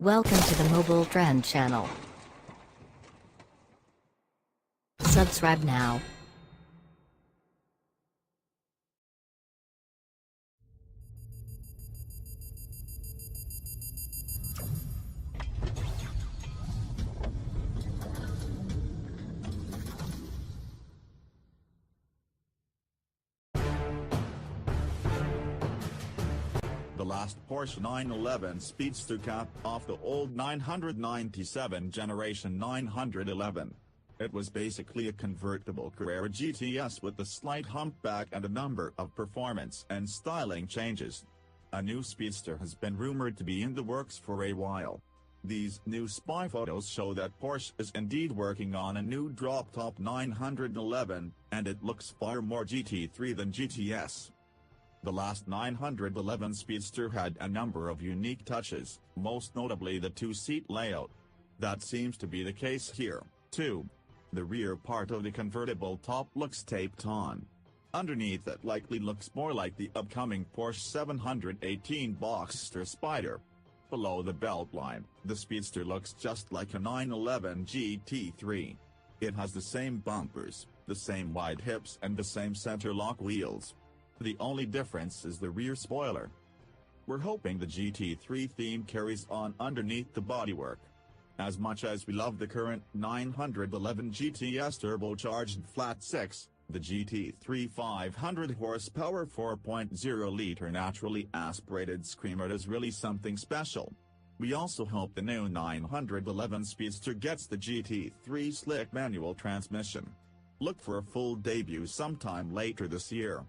Welcome to the Mobil Trend channel. Subscribe now. The last Porsche 911 Speedster capped off the old 997 generation 911. It was basically a convertible Carrera GTS with a slight humpback and a number of performance and styling changes. A new Speedster has been rumored to be in the works for a while. These new spy photos show that Porsche is indeed working on a new drop-top 911, and it looks far more GT3 than GTS. The last 911 Speedster had a number of unique touches, most notably the two-seat layout. That seems to be the case here, too. The rear part of the convertible top looks taped on. Underneath it likely looks more like the upcoming Porsche 718 Boxster Spider. Below the belt line, the Speedster looks just like a 911 GT3. It has the same bumpers, the same wide hips and the same center lock wheels. The only difference is the rear spoiler. We're hoping the GT3 theme carries on underneath the bodywork. As much as we love the current 911 GTS turbocharged flat-six, the GT3 500 horsepower 4.0-liter naturally aspirated screamer is really something special. We also hope the new 911 Speedster gets the GT3 slick manual transmission. Look for a full debut sometime later this year.